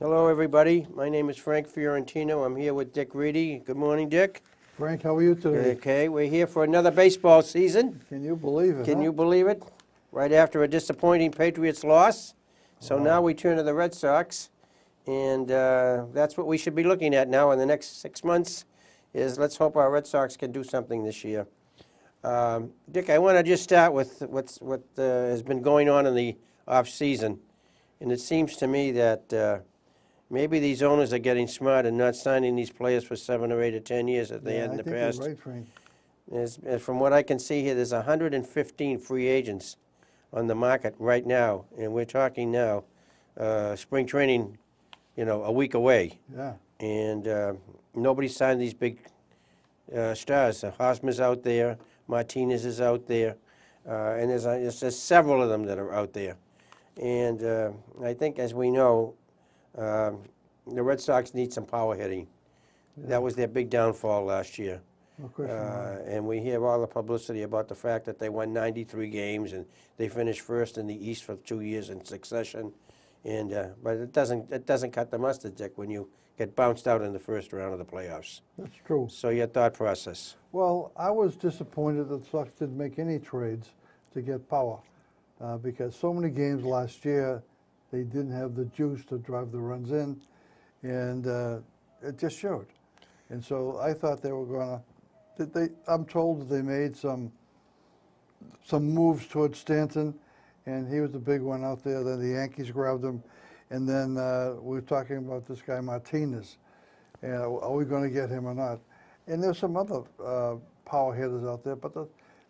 Hello, everybody. My name is Frank Fiorentino. I'm here with Dick Reedy. Good morning, Dick. Frank, how are you today? Okay, we're here for another baseball season. Can you believe it? Can huh? you believe it? Right after a disappointing Patriots loss. So now we turn to the Red Sox, and that's what we should be looking at now in the next 6 months. Is let's hope our Red Sox can do something this year. Dick, I want to just start with what has been going on in the off season, and it seems to me that maybe these owners are getting smart and not signing these players for 7 or 8 or 10 years that they had in the I think past. you're right, Frank. From what I can see here, there's 115 free agents on the market right now, and we're talking now spring training, a week away, Yeah. and nobody signed these big stars. Hosmer's out there, Martinez is out there, and there's several of them that are out there. And I think, as we know, the Red Sox need some power hitting. That was their big downfall last year. No question about it. And we hear all the publicity about the fact that they won 93 games and they finished first in the East for 2 years in succession. And but it doesn't cut the mustard, Dick, when you get bounced out in the first round of the playoffs. That's true. So your thought process? Well, I was disappointed that the Sox didn't make any trades to get power because so many games last year, they didn't have the juice to drive the runs in, and it just showed. And so I thought they were going to. I'm told that they made some moves towards Stanton, and he was the big one out there. Then the Yankees grabbed him, and then we were talking about this guy Martinez. And are we going to get him or not? And there's some other power hitters out there, but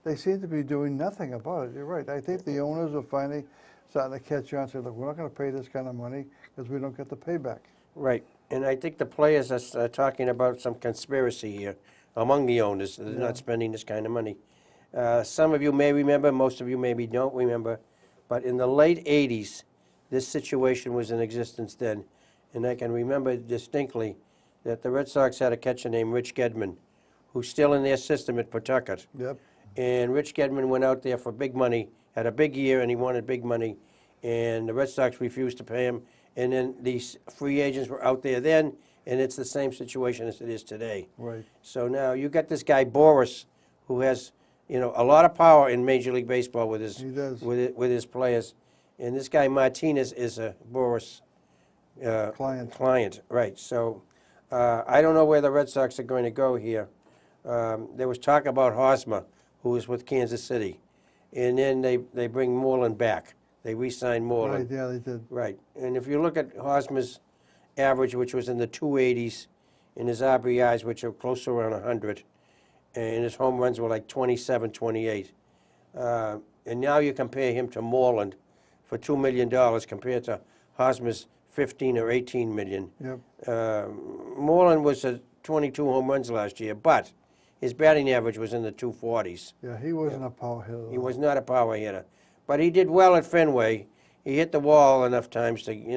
they seem to be doing nothing about it. You're right. I think the owners are finally starting to catch on and say, look, we're not going to pay this kind of money because we don't get the payback. Right. And I think the players are talking about some conspiracy here among the owners. They're not spending this kind of money. Some of you may remember, most of you maybe don't remember, but in the late 80s, this situation was in existence then. And I can remember distinctly that the Red Sox had a catcher named Rich Gedman, who's still in their system at Pawtucket. Yep. And Rich Gedman went out there for big money, had a big year, and he wanted big money. And the Red Sox refused to pay him. And then these free agents were out there then, and it's the same situation as it is today. Right. So now you got this guy Boris, who has, a lot of power in Major League Baseball with his He does. with his players, and this guy Martinez is a Boris client, right? So I don't know where the Red Sox are going to go here. There was talk about Hosmer, who was with Kansas City, and then they bring Moreland back. They re-signed Moreland. Right, yeah, they did. Right, and if you look at Hosmer's average, which was in the 280s, and his RBIs, which are close to around 100, and his home runs were like 27, 28. And now you compare him to Moreland for $2 million compared to Hosmer's 15 or 18 million. Yep. Moreland was at 22 home runs last year, but his batting average was in the 240s. Yeah, he wasn't a power hitter. He was not a power hitter. But he did well at Fenway. He hit the wall enough times to, he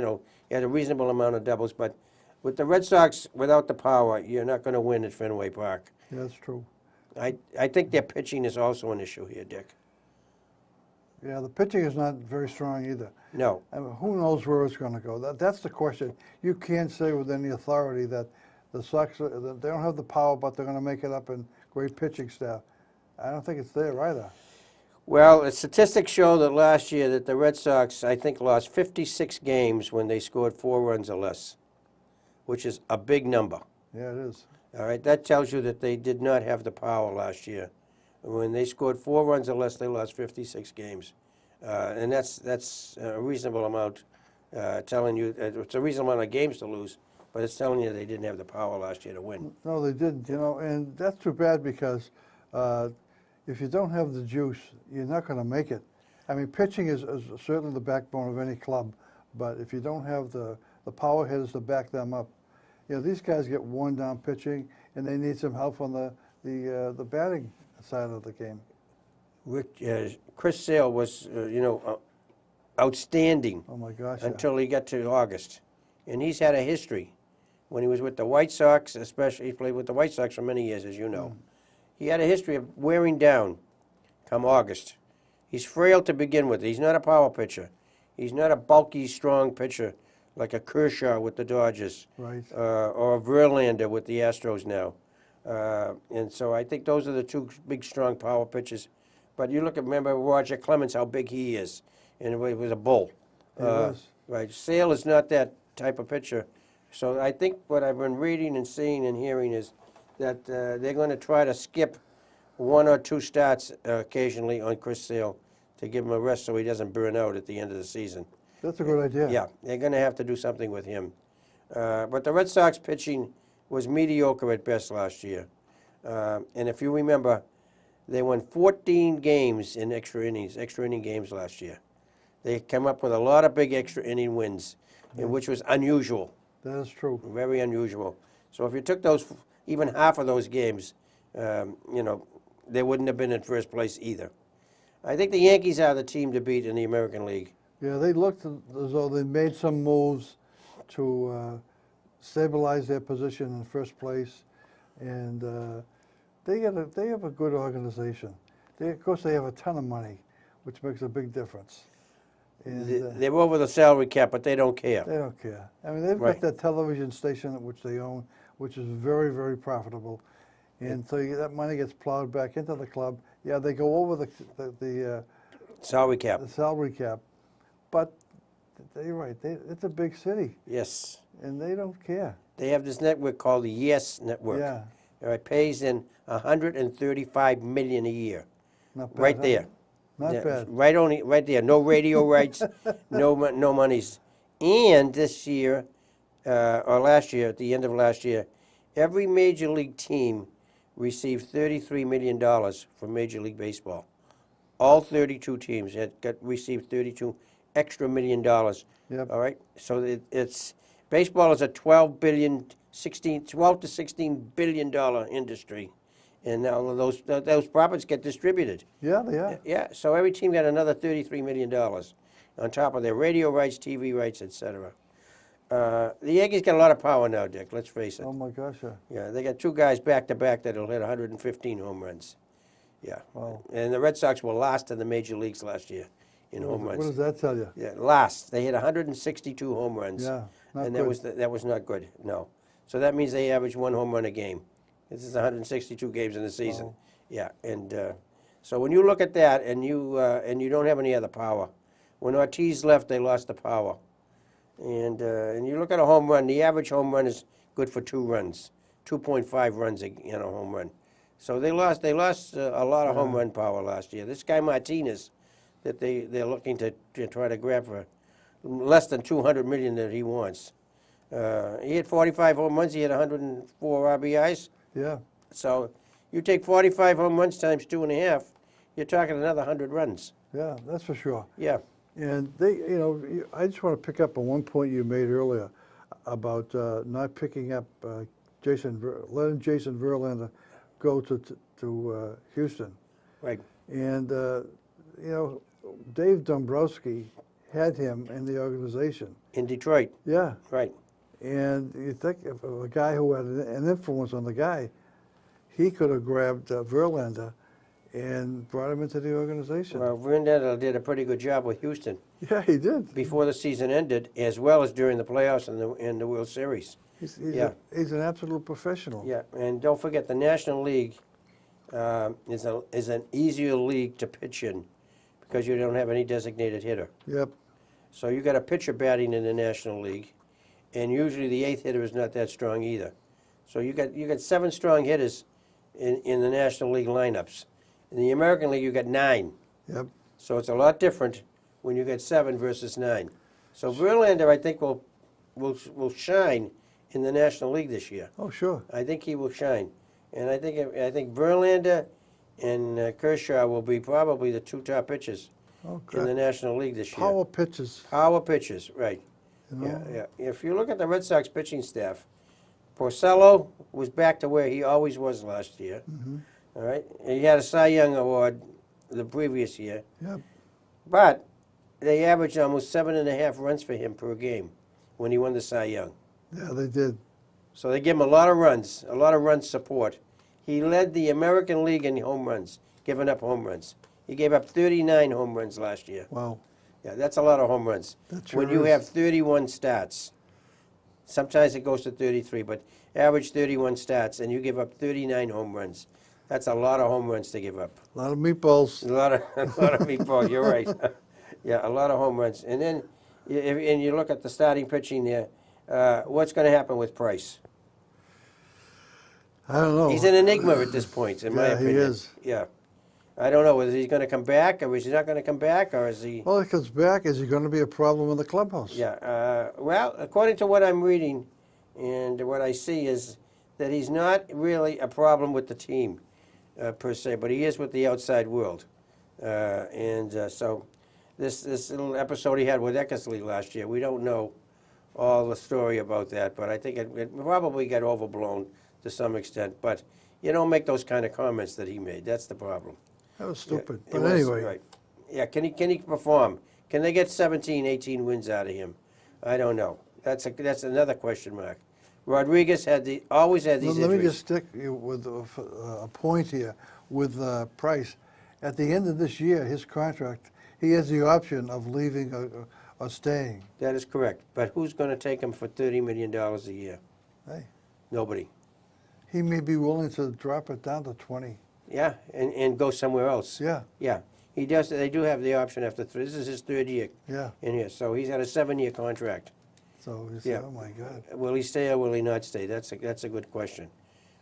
had a reasonable amount of doubles. But with the Red Sox, without the power, you're not going to win at Fenway Park. Yeah, that's true. I think their pitching is also an issue here, Dick. Yeah, the pitching is not very strong either. No. I mean, who knows where it's going to go? That's the question. You can't say with any authority that the Sox, they don't have the power, but they're going to make it up in great pitching staff. I don't think it's there either. Well, the statistics show that last year that the Red Sox, I think, lost 56 games when they scored 4 runs or less, which is a big number. Yeah, it is. All right, that tells you that they did not have the power last year. When they scored 4 runs or less, they lost 56 games. And that's a reasonable amount, telling you, it's a reasonable amount of games to lose, but it's telling you they didn't have the power last year to win. No, they didn't, and that's too bad because if you don't have the juice, you're not going to make it. I mean, pitching is certainly the backbone of any club, but if you don't have the power hitters to back them up, these guys get worn down pitching, and they need some help on the batting side of the game. Chris Sale was, outstanding Oh my gosh! Yeah. until he got to August. And he's had a history. When he was with the White Sox, especially, he played with the White Sox for many years, as you know. He had a history of wearing down come August. He's frail to begin with. He's not a power pitcher. He's not a bulky, strong pitcher like a Kershaw with the Dodgers, Right. or a Verlander with the Astros now. And so I think those are the two big, strong power pitchers. But you look at, remember Roger Clemens, how big he is, and it was a bull. He was. Right. Sale is not that type of pitcher. So I think what I've been reading and seeing and hearing is that they're going to try to skip 1 or 2 starts occasionally on Chris Sale to give him a rest so he doesn't burn out at the end of the season. That's a good idea. Yeah, they're going to have to do something with him. But the Red Sox pitching was mediocre at best last year. And if you remember, they won 14 games in extra inning games last year. They came up with a lot of big extra inning wins, which was unusual, That is true. very unusual. So if you took those, even half of those games, they wouldn't have been in first place either. I think the Yankees are the team to beat in the American League. Yeah, they looked as though they made some moves to stabilize their position in first place, and they have a good organization. Of course, they have a ton of money, which makes a big difference. And They're over the salary cap, but they don't care. they don't care. I mean, they've Right. got that television station which they own, which is very, very profitable, and so that money gets plowed back into the club. Yeah, they go over the Salary cap, salary cap, but you're right. It's a big city, yes. and they don't care. They have this network called the Yes Network. Yeah, All right, pays in $135 million a year, not bad. right huh? there. Not Yeah, bad. right there. No radio rights, no monies. And this year, or last year, at the end of last year, every major league team received $33 million from Major League Baseball. All 32 teams received $32 extra million. Yep. All right, so it's baseball is a 12 to 16 billion dollar industry, and now those profits get distributed. Yeah, they are. Yeah, so every team got another $33 million on top of their radio rights, TV rights, etc. The Yankees got a lot of power now, Dick, let's face it. Oh my gosh, yeah. Yeah, they got 2 guys back-to-back that'll hit 115 home runs. Yeah. Wow. And the Red Sox were last in the major leagues last year in home What runs. does that tell you? Yeah, last. They hit 162 home runs. Yeah, not And good. that was not good, no. So that means they average 1 home run a game. This is 162 games in the season. Wow. Yeah, and so when you look at that and you don't have any other power, when Ortiz left, they lost the power. And you look at a home run, the average home run is good for 2 runs, 2.5 runs in a home run. So they lost a lot of home run power last year. This guy Martinez, that they're looking to try to grab for less than $200 million that he wants. He had 45 home runs. He had 104 RBIs. Yeah, So you take 45 home runs times 2.5, you're talking another 100 runs. yeah, that's for sure. Yeah. And I just want to pick up on one point you made earlier about not picking up letting Jason Verlander go to Houston. Right. And Dave Dombrowski had him in the organization. In Detroit. Yeah, Right. and you think of a guy who had an influence on the guy, he could have grabbed Verlander and brought him into the organization. Well, Verlander did a pretty good job with Houston Yeah, he did. before the season ended, as well as during the playoffs and the World Series. He's Yeah. an absolute professional. Yeah, and don't forget the National League is an easier league to pitch in because you don't have any designated hitter. Yep. So you got a pitcher batting in the National League, and usually the 8th hitter is not that strong either. So you got 7 strong hitters in the National League lineups. In the American League, you got 9. Yep. So it's a lot different when you get 7 versus 9. So Verlander, I think, will shine in the National League this year. Oh, sure. I think he will shine, and I think Verlander and Kershaw will be probably the 2 top pitchers Oh, in the God. National League this year. Power pitches. Power pitchers, right? You know? Yeah. If you look at the Red Sox pitching staff, Porcello was back to where he always was last year. Mhm. All right, and he had a Cy Young award the previous year, Yep. but they averaged almost 7.5 runs for him per game when he won the Cy Young. Yeah, they did. So they give him a lot of run support. He led the American League in home runs, giving up home runs. He gave up 39 home runs last year. Wow. Yeah, that's a lot of home runs. That sure When you is. have 31 starts, Sometimes it goes to 33, but average 31 starts, and you give up 39 home runs. That's a lot of home runs to give up. A lot of meatballs. A lot of people. You're right. Yeah, a lot of home runs. And then, and you look at the starting pitching there. What's going to happen with Price? I don't know. He's an enigma at this point, in my Yeah, opinion. he is. Yeah, I don't know whether he's going to come back, or is he not going to come back, or is he? Well, he comes back. Is he going to be a problem in the clubhouse? Yeah. Well, according to what I'm reading, and what I see is that he's not really a problem with the team, per se, but he is with the outside world. So this little episode he had with Eckersley last year, we don't know all the story about that, but I think it probably got overblown to some extent. But you don't make those kind of comments that he made. That's the problem. That was stupid. It But was, anyway, right. Yeah, can he perform? Can they get 17, 18 wins out of him? I don't know. That's another question mark. Rodriguez always had these let me injuries. just stick you with a point here with Price. At the end of this year, his contract, he has the option of leaving or staying. That is correct. But who's going to take him for $30 million a year? Hey, Nobody. he may be willing to drop it down to 20. Yeah, and go somewhere else. Yeah, Yeah, he does. They do have the option after three. This is his third year yeah. in here, so he's got a 7-year contract. So he Yeah. said, oh my God. Will he stay or will he not stay? That's a good question.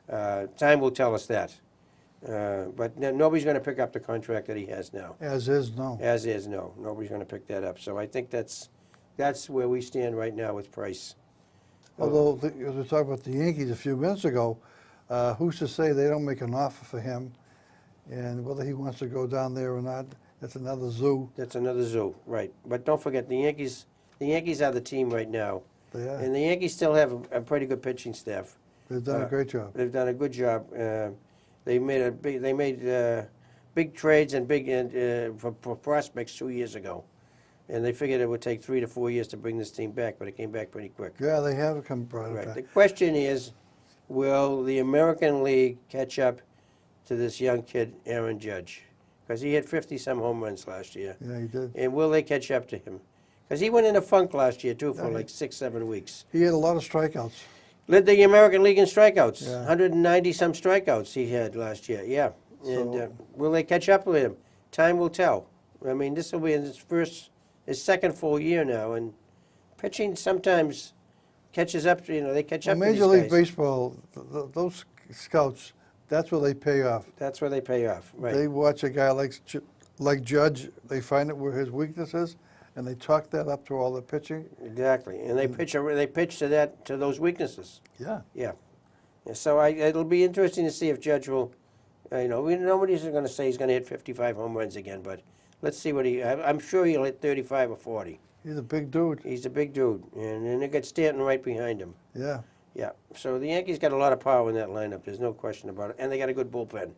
Time will tell us that. But nobody's going to pick up the contract that he has now. As is, no. As is, no. Nobody's going to pick that up. So I think that's where we stand right now with Price. Although, as we talked about the Yankees a few minutes ago, who's to say they don't make an offer for him? And whether he wants to go down there or not, that's another zoo. That's another zoo, right. But don't forget, the Yankees are the team right now. They are. And the Yankees still have a pretty good pitching staff. They've done a great job. They've done a good job. They made big trades and for prospects 2 years ago, and they figured it would take 3 to 4 years to bring this team back, but it came back pretty quick. Yeah, they have come brought it Right. back. The question is, will the American League catch up to this young kid, Aaron Judge? Because he had 50-some home runs last year. Yeah, he did. And will they catch up to him? Because he went in a funk last year, too, for Yeah, like 6-7 weeks. He had a lot of strikeouts. Led the American League in strikeouts. Yeah. 190-some strikeouts he had last year, yeah. And So- will they catch up with him? Time will tell. I mean, this will be his second full year now, and pitching sometimes catches up, they catch up Well, to these Major League guys. Baseball, those scouts, that's where they pay off. That's where they pay off, right. They watch a guy like Judge, they find out where his weakness is, and they talk that up to all the pitching. Exactly, and they pitch to those weaknesses. Yeah. Yeah. So it'll be interesting to see if Judge will, nobody's going to say he's going to hit 55 home runs again, but let's see what I'm sure he'll hit 35 or 40. He's a big dude. He's a big dude, and then they got Stanton right behind him. Yeah. Yeah, so the Yankees got a lot of power in that lineup, there's no question about it, and they got a good bullpen.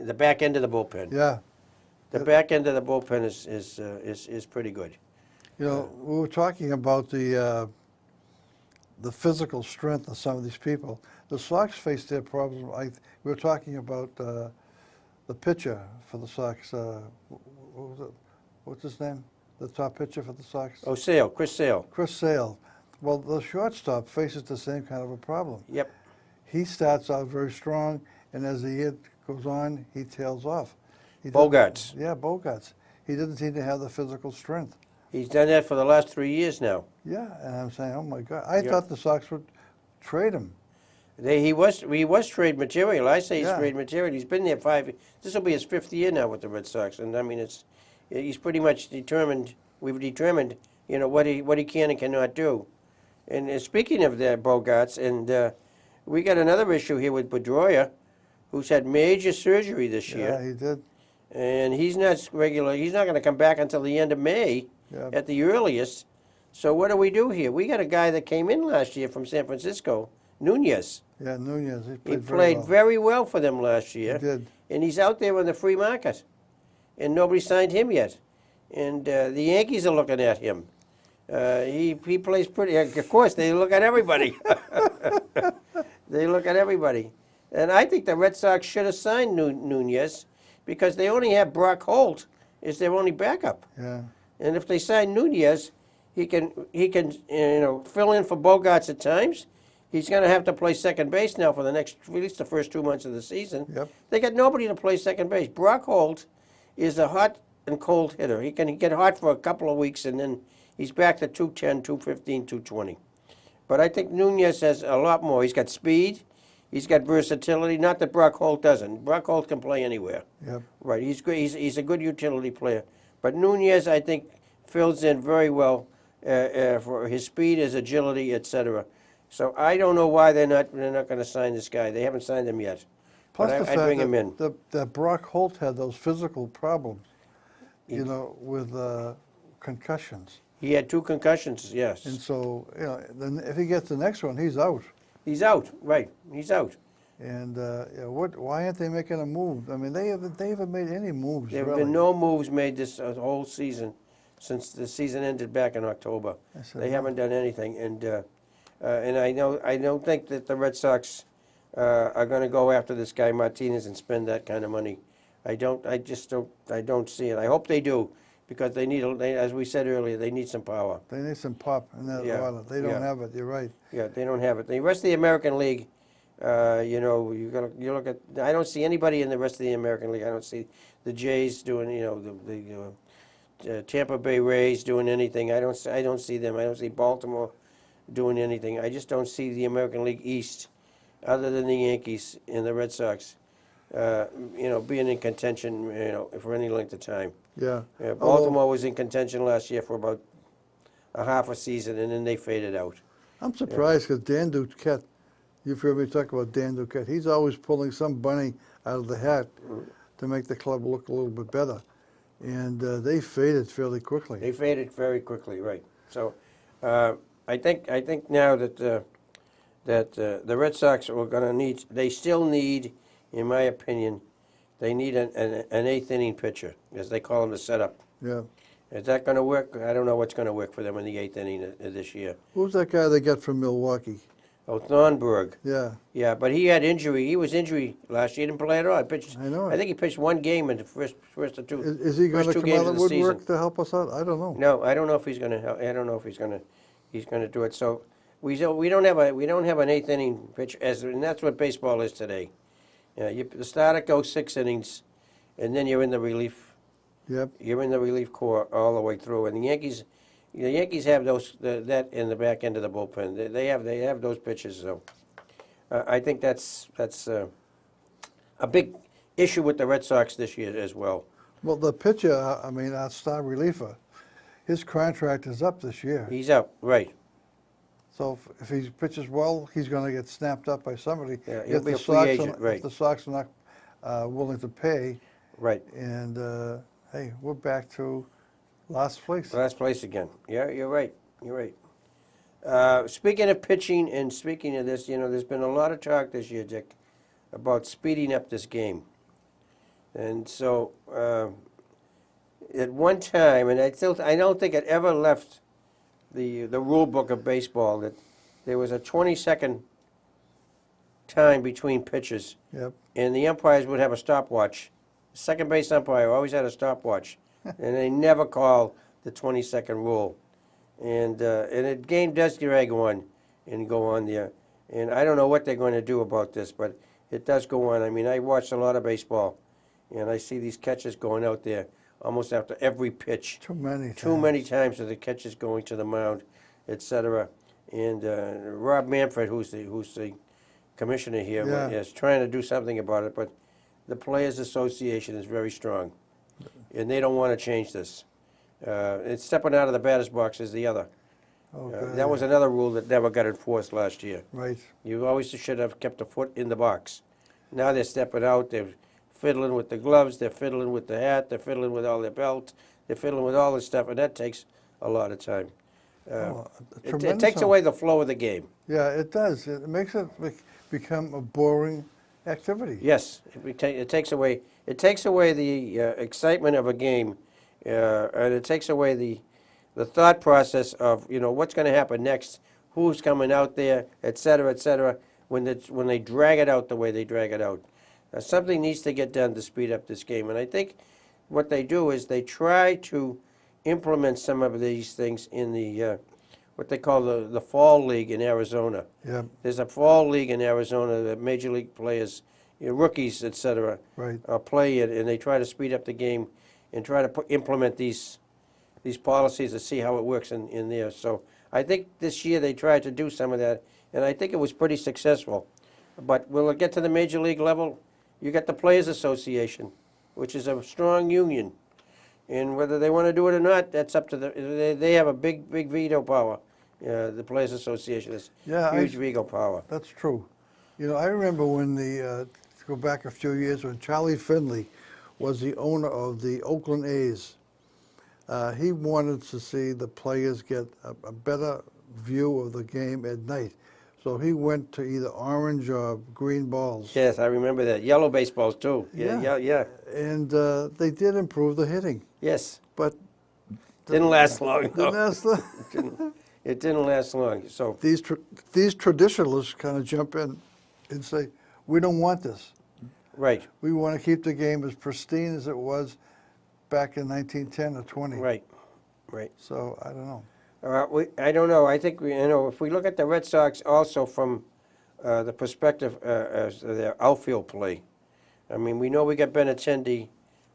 The back end of the bullpen. Yeah. The back end of the bullpen is pretty good. You know, we were talking about the physical strength of some of these people. The Sox face their problems. We were talking about the pitcher for the Sox. What's his name? The top pitcher for the Sox? Oh, Chris Sale. Chris Sale. Well, the shortstop faces the same kind of a problem. Yep. He starts out very strong, and as the year goes on, he tails off. Bogarts. Yeah, Bogarts. He doesn't seem to have the physical strength. He's done that for the last 3 years now. Yeah, and I'm saying, oh my God, I Yeah. thought the Sox would trade him. He was trade material. I say he's Yeah. trade material. He's been there 5. This will be his 5th year now with the Red Sox, and I mean he's pretty much determined. We've determined, what he can and cannot do. And speaking of the Bogarts, and we got another issue here with Pedroia, who's had major surgery this Yeah, year, he did. and he's not regular. He's not going to come back until the end of May Yeah. at the earliest. So what do we do here? We got a guy that came in last year from San Francisco, Nunez. Yeah, Nunez. He He played, played well. very well for them last year. He did. And he's out there on the free market. And nobody signed him yet. And the Yankees are looking at him. He plays pretty. Of course, they look at everybody. They look at everybody. And I think the Red Sox should have signed Nunez because they only have Brock Holt as their only backup. Yeah. And if they sign Nunez, he can fill in for Bogarts at times. He's going to have to play second base now for the next, at least the first 2 months of the season. Yep. They got nobody to play second base. Brock Holt is a hot and cold hitter. He can get hot for a couple of weeks, and then he's back to 210, 215, 220. But I think Nunez has a lot more. He's got speed. He's got versatility. Not that Brock Holt doesn't. Brock Holt can play anywhere. Yep. Right. He's good. He's a good utility player. But Nunez, I think, fills in very well for his speed, his agility, etc. So I don't know why they're not going to sign this guy. They haven't signed him yet. Plus But the I'd fact bring him in. that Brock Holt had those physical problems, with concussions. He had 2 concussions. Yes. And so, then if he gets the next one, he's out. He's out. Right. He's out. And why aren't they making a move? I mean, they haven't made any moves. There have really. been no moves made this whole season since the season ended back in October. I said, They no. haven't done anything, and I don't think that the Red Sox are going to go after this guy Martinez and spend that kind of money. I just don't see it. I hope they do, because they need, as we said earlier, they need some power. They need some pop in that Yeah, order. They don't yeah. have it. You're right. Yeah, they don't have it. The rest of the American League, you look at. I don't see anybody in the rest of the American League. I don't see the Jays doing, the Tampa Bay Rays doing anything. I don't see them. I don't see Baltimore doing anything. I just don't see the American League East, other than the Yankees and the Red Sox, being in contention, for any length of time. Yeah. Baltimore was in contention last year for about a half a season, and then they faded out. I'm surprised because Dan Duquette, you've heard me talk about Dan Duquette. He's always pulling some bunny out of the hat to make the club look a little bit better. And they faded fairly quickly. They faded very quickly, right? So, I think now that the Red Sox are going to need. They still need, in my opinion, they need an eighth inning pitcher, as they call him, the setup. Yeah. Is that going to work? I don't know what's going to work for them in the eighth inning this year. Who's that guy they got from Milwaukee? Oh, Thornburg. Yeah. Yeah, but he had injury. He was injury last year. He didn't play at all. He pitched. I know it. I think he pitched 1 game in the first or two. Is he going first to 2 come games out of of the woodwork season. to help us out? I don't know. No, I don't know if he's going to. I don't know if he's going to do it. So we don't have an eighth inning pitch, and that's what baseball is today. The starter goes 6 innings, and then you're in the relief. Yep. You're in the relief corps all the way through. And the Yankees have that in the back end of the bullpen. They have those pitches. So I think that's a big issue with the Red Sox this year as well. Well, the pitcher, our star reliever, his contract is up this year. He's up, right? So if he pitches well, he's going to get snapped up by somebody. Yeah, he'll be a free agent, right? If the Sox are not willing to pay, Right. and hey, we're back to last place. Last place again. Yeah, you're right. You're right. Speaking of pitching and speaking of this, there's been a lot of talk this year, Dick, about speeding up this game. And so at one time, and I don't think it ever left the rule book of baseball, that there was a 20-second time between pitches, Yep. and the umpires would have a stopwatch. The second base umpire always had a stopwatch, and they never call the 20-second rule. And the game does drag on and go on there. And I don't know what they're going to do about this, but it does go on. I mean, I watched a lot of baseball, and I see these catches going out there almost after every pitch. Too many times. Too many times are the catches going to the mound, etc. And Rob Manfred, who's the commissioner here, Yeah. is trying to do something about it, but the Players Association is very strong, and they don't want to change this. And stepping out of the batter's box is the other. Okay. That was another rule that never got enforced last year. Right. You always should have kept a foot in the box. Now they're stepping out, they're fiddling with the gloves, they're fiddling with the hat, they're fiddling with all their belts, they're fiddling with all this stuff, and that takes a lot of time. It Tremendous takes amount. away the flow of the game. Yeah, it does. It makes it become a boring activity. Yes, it takes away the excitement of a game, and it takes away the thought process of what's going to happen next, who's coming out there, et cetera, when they drag it out the way they drag it out. Something needs to get done to speed up this game, and I think what they do is they try to implement some of these things in the what they call the fall league in Arizona. Yeah, There's a fall league in Arizona that major league players, rookies, etc., right. play it, and they try to speed up the game and try to implement these policies to see how it works in there. So I think this year they tried to do some of that, and I think it was pretty successful. But will it get to the major league level? You got the Players Association, which is a strong union. And whether they want to do it or not, that's up to they have a big veto power. The Players Association has Yeah, huge veto power. That's true. You know, I remember when to go back a few years, when Charlie Finley was the owner of the Oakland A's. He wanted to see the players get a better view of the game at night. So he went to either orange or green balls. Yes, I remember that. Yellow baseballs too. Yeah. And they did improve the hitting. Yes. But Didn't last long. didn't though. ask the, It didn't last long. So these traditionalists kind of jump in and say, we don't want this. right, We want to keep the game as pristine as it was back in 1910 or 20. right. So I don't know. I don't know. I think if we look at the Red Sox also from the perspective as their outfield play. I mean, we know we got Benintendi,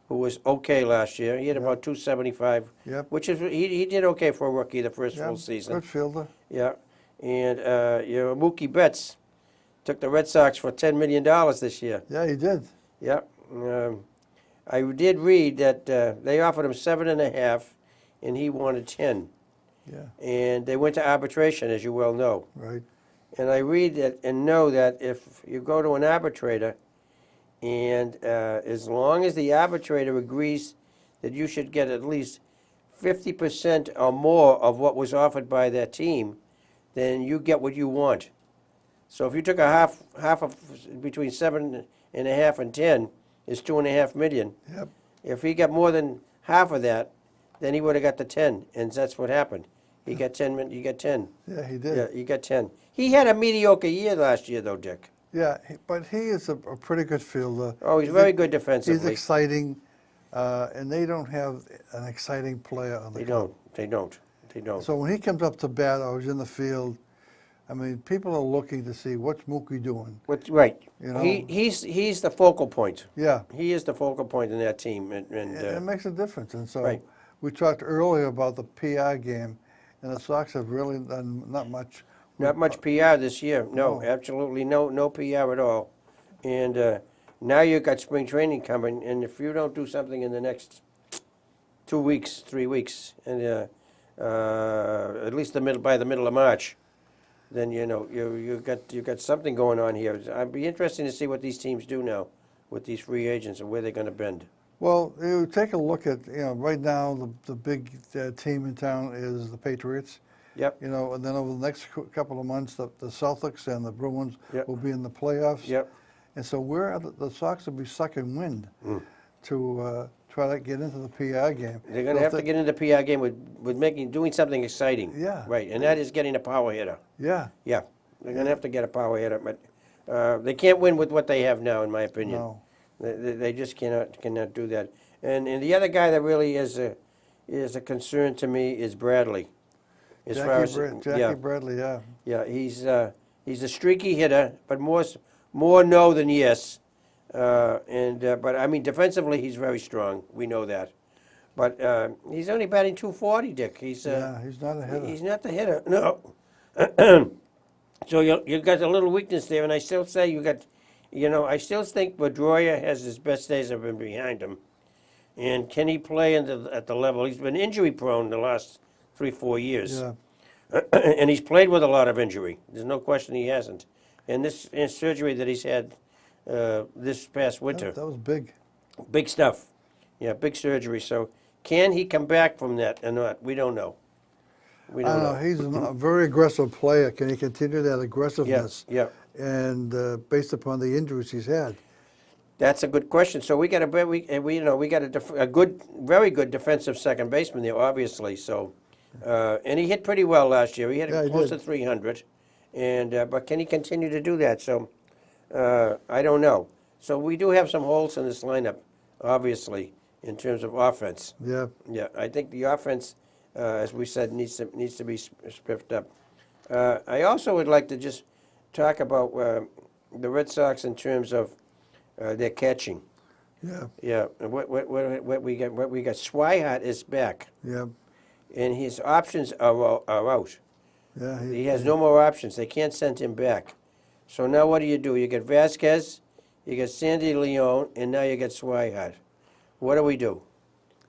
who was okay last year. He had about 275, Yep. which is he did okay for a rookie the first full season. Good fielder. Yeah, and Mookie Betts took the Red Sox for $10 million this year. Yeah, he did. Yeah, I did read that they offered him 7.5, and he wanted 10. Yeah, And they went to arbitration, as you well know. right. And I read that and know that if you go to an arbitrator, and as long as the arbitrator agrees that you should get at least 50% or more of what was offered by that team, then you get what you want. So if you took a half of between 7.5 and 10 is $2.5 million. Yep. If he got more than half of that, then he would have got the 10, and that's what happened. He got 10. You got 10. Yeah, he did. Yeah, you got 10. He had a mediocre year last year, though, Dick. Yeah, but he is a pretty good fielder. Oh, he's very good He's defensively. exciting, and they don't have an exciting player on the They club. don't. So when he comes up to bat or he's in the field, I mean, people are looking to see what's Mookie doing. Right. You know? He's the focal point. Yeah, He is the focal point in that team. And it makes a difference. And so Right. we talked earlier about the PR game, and the Sox have really done not much. not much PR this year. No, No. absolutely no PR at all. And now you've got spring training coming, and if you don't do something in the next 2 weeks, 3 weeks, and at least by the middle of March, then you got something going on here. It'd be interesting to see what these teams do now with these free agents and where they're going to bend. Well, you take a look at, right now the big team in town is the Patriots. Yep. And then over the next couple of months, the Celtics and the Bruins Yep. will be in the playoffs. Yep. And so the Sox will be sucking wind to try to get into the PR game. They're going to So have if to get into PR game with doing something exciting. Yeah. Right, and that is getting a power hitter. Yeah, Yeah, they're going to have to get a power hitter, but they can't win with what they have now, in my opinion. no. They just cannot do that. And the other guy that really is a concern to me is Bradley. Jackie Bradley, yeah. Yeah, he's a streaky hitter, but more no than yes. But I mean, defensively, he's very strong. We know that. But he's only batting .240, Dick. He's He's not a hitter. He's not the hitter. No. So you got a little weakness there, and I still say I still think Pedroia has his best days have been behind him. And can he play at the level? He's been injury prone the last 3-4 years. Yeah, And he's played with a lot of injury. There's no question he hasn't. And this surgery that he's had this past winter, that was big. big stuff. Yeah, big surgery. So can he come back from that or not? We don't know. We I don't don't know. He's a very aggressive player. Can he continue that aggressiveness? Yeah. And based upon the injuries he's had. That's a good question. So we got a good, very good defensive second baseman there, obviously. So, and he hit pretty well last year. He had Yeah, he close did. to 300, and but can he continue to do that? So, I don't know. So we do have some holes in this lineup, obviously, in terms of offense. Yeah, Yeah, I think the offense, as we said, needs to be spiffed up. I also would like to just talk about the Red Sox in terms of their catching. yeah, Yeah, and what we got? What we got? Swihart is back, yeah, and his options are out. yeah. He has no more options. They can't send him back. So now what do? You get Vasquez, you get Sandy Leon, and now you get Swihart. What do we do?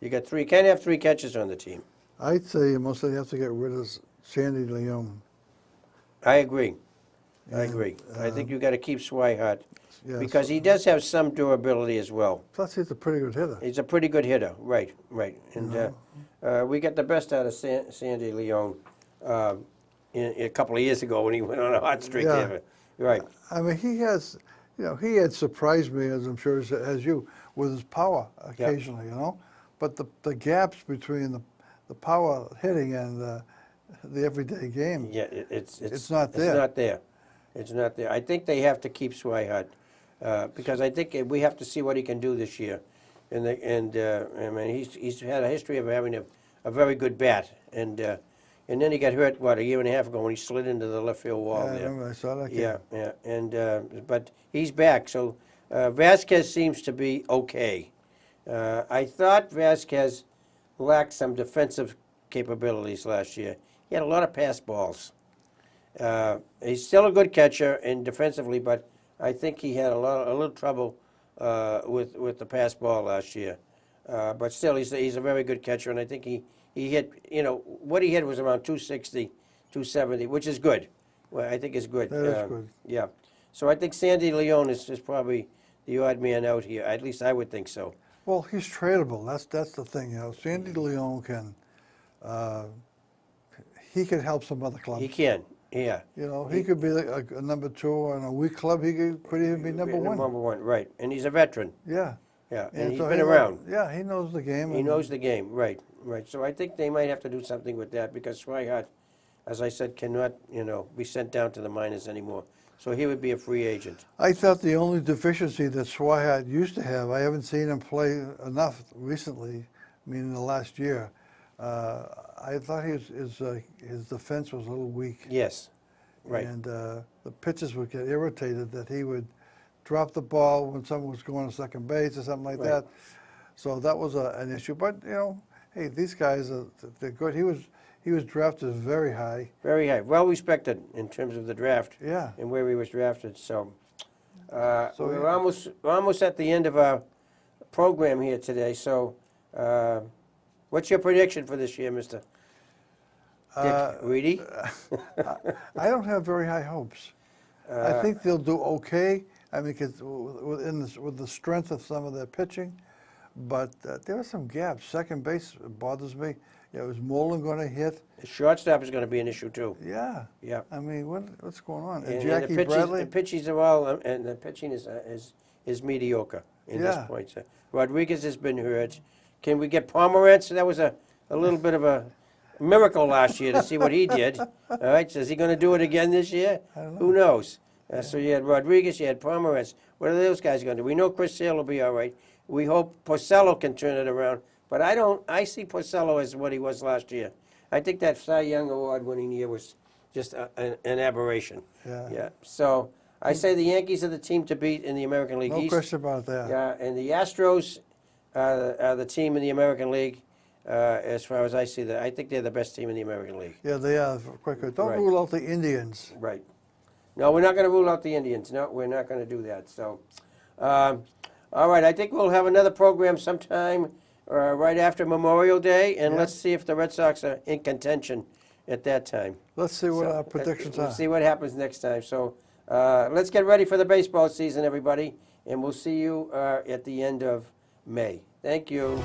You got three. Can't have three catchers on the team. I'd say you mostly have to get rid of Sandy Leon. I agree. I And, agree. I think you got to keep Swihart Yeah, because he does have some durability as well. plus he's a pretty good hitter. He's a pretty good hitter. Right, right. And we got the best out of Sandy Leon a couple of years ago when he went on a hot streak. Yeah. There. Right. I mean, he has, he had surprised me, as I'm sure as you, with his power occasionally, But the gaps between the power hitting and the everyday game, Yeah, It's not there. It's not there. It's not there. I think they have to keep Swihart because I think we have to see what he can do this year. And I mean, he's had a history of having a very good bat, and then he got hurt a year and a half ago when he slid into the left field wall I there. remember I saw that game. Yeah, yeah, and but he's back. So Vasquez seems to be okay. I thought Vasquez lacked some defensive capabilities last year. He had a lot of pass balls. He's still a good catcher and defensively, but I think he had a little trouble with the pass ball last year. But still, he's a very good catcher, and I think he hit. What he hit was around 260, 270, which is good. Well, I think is good. That is good. Yeah. So I think Sandy Leon is probably the odd man out here. At least I would think so. Well, he's tradable. That's the thing, Sandy Leon can, he could help some other clubs. He can. Yeah. He could be like a number two on a weak club. He could even be number one. Number one, right. And he's a veteran. Yeah. Yeah. And he's so been around. Yeah, he knows the game. He knows the game, right, right. So I think they might have to do something with that because Swihart, as I said, cannot, be sent down to the minors anymore. So he would be a free agent. I thought the only deficiency that Swihart used to have, I haven't seen him play enough recently, in the last year. I thought his defense was a little weak. Yes, right. And the pitchers would get irritated that he would drop the ball when someone was going to second base or something like Right. that. So that was an issue. But, hey, these guys, they're good. He was drafted very high. Very high, well respected in terms of the draft. Yeah. And where he was drafted. So, we're yeah. almost at the end of our program here today. So, what's your prediction for this year, Mr. Dick Reedy? I don't have very high hopes. I think they'll do okay. Because with the strength of some of their pitching, but there are some gaps. Second base bothers me. Is Moreland going to hit? The shortstop is going to be an issue too. Yeah. Yeah. What's going on? And Jackie the Bradley? pitches are all, and the pitching is mediocre in this Yeah. point. Rodriguez has been hurt. Can we get Pomerantz? That was a little bit of a miracle last year to see what he did. All right, so is he going to do it again this year? I don't know. Who knows? So you had Rodriguez, you had Pomerantz. What are those guys going to do? We know Chris Sale will be all right. We hope Porcello can turn it around. But I see Porcello as what he was last year. I think that Cy Young Award-winning year was just an aberration. Yeah. Yeah. So I say the Yankees are the team to beat in the American League No East. question about that. Yeah, and the Astros are the team in the American League. As far as I see that, I think they're the best team in the American League. Yeah, they are quite good. Don't Right. rule out the Indians. Right. No, we're not going to rule out the Indians. No, we're not going to do that. So, all right, I think we'll have another program sometime right after Memorial Day, and Yeah. let's see if the Red Sox are in contention at that time. Let's see what So, our predictions we'll are. see what happens next time. So let's get ready for the baseball season, everybody, and we'll see you at the end of May. Thank you.